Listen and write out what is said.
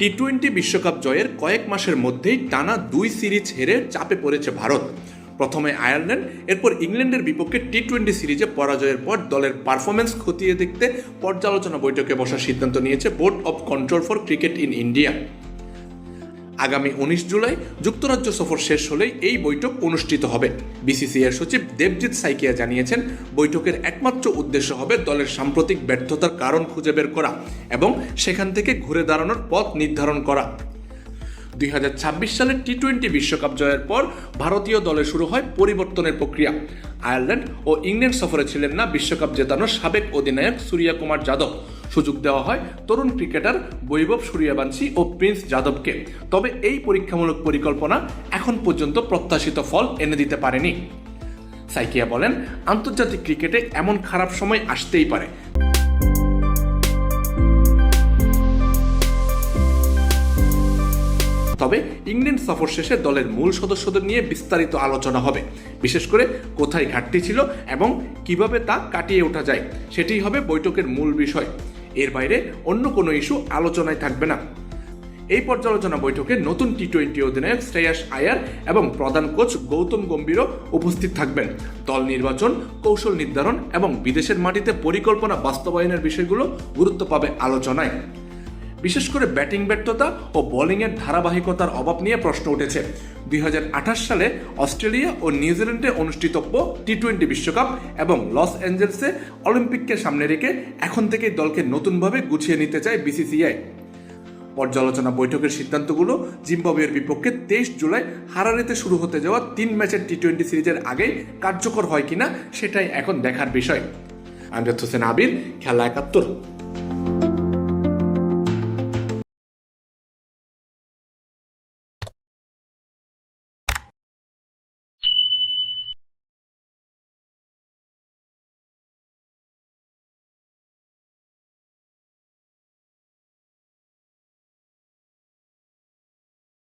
টি-20 বিশ্বকাপ জয়ের কয়েক মাসের মধ্যেই টানা 2 সিরিজ হেরে চাপে পড়েছে ভারত। প্রথমে আয়ারল্যান্ড, এরপর ইংল্যান্ডের বিপক্ষে টি-20 সিরিজে পরাজয়ের পর দলের পারফরমেন্স খতিয়ে দেখতে পর্যালোচনা বৈঠকে বসার সিদ্ধান্ত নিয়েছে board of control for cricket in India. আগামী 19 জুলাই যুক্তরাজ্য সফর শেষ হলেই এই বৈঠক অনুষ্ঠিত হবে। বিসিসিআইয়ের সচিব দেবজিৎ সাইকিয়া জানিয়েছেন, বৈঠকের একমাত্র উদ্দেশ্য হবে দলের সাম্প্রতিক ব্যর্থতার কারণ খুঁজে বের করা এবং সেখান থেকে ঘুরে দাঁড়ানোর পথ নির্ধারণ করা। 2026 সালের টি-20 বিশ্বকাপ জয়ের পর ভারতীয় দলে শুরু হয় পরিবর্তনের প্রক্রিয়া। আয়ারল্যান্ড ও ইংল্যান্ড সফরে ছিলেন না বিশ্বকাপ জেতানোর সাবেক অধিনায়ক সূর্যকুমার যাদব। সুযোগ দেওয়া হয় তরুণ ক্রিকেটার বৈভব সূর্যবংশী ও প্রিন্স যাদবকে। তবে এই পরীক্ষামূলক পরিকল্পনা এখন পর্যন্ত প্রত্যাশিত ফল এনে দিতে পারেনি। সাইকিয়া বলেন, আন্তর্জাতিক ক্রিকেটে এমন খারাপ সময় আসতেই পারে। তবে ইংল্যান্ড সফর শেষে দলের মূল সদস্যদের নিয়ে বিস্তারিত আলোচনা হবে। বিশেষ করে কোথায় ঘাটতি ছিল এবং কিভাবে তা কাটিয়ে ওঠা যায়, সেটাই হবে বৈঠকের মূল বিষয়। এর বাইরে অন্য কোনো ইস্যু আলোচনায় থাকবে না। এই পর্যালোচনা বৈঠকে নতুন টি-20 অধিনায়ক শ্রেয়াস আয়ার এবং প্রধান কোচ গৌতম গম্ভীরও উপস্থিত থাকবেন। দল নির্বাচন, কৌশল নির্ধারণ এবং বিদেশের মাটিতে পরিকল্পনা বাস্তবায়নের বিষয়গুলো গুরুত্ব পাবে আলোচনায়। বিশেষ করে ব্যাটিং ব্যর্থতা ও বোলিংয়ের ধারাবাহিকতার অভাব নিয়ে প্রশ্ন উঠেছে। 2028 সালে অস্ট্রেলিয়া ও নিউজিল্যান্ডে অনুষ্ঠিতব্য টি-20 বিশ্বকাপ এবং লস অ্যাঞ্জেলেসে অলিম্পিককে সামনে রেখে এখন থেকেই দলকে নতুনভাবে গুছিয়ে নিতে চায় বিসিসিআই। পর্যালোচনা বৈঠকের সিদ্ধান্তগুলো জিম্বাবুয়ের বিপক্ষে 23 জুলাই হারারেতে শুরু হতে যাওয়া 3 ম্যাচের টি-20 সিরিজের আগেই কার্যকর হয় কিনা সেটাই এখন দেখার বিষয়। আমজাদ হোসেন আবির, খেলা 71।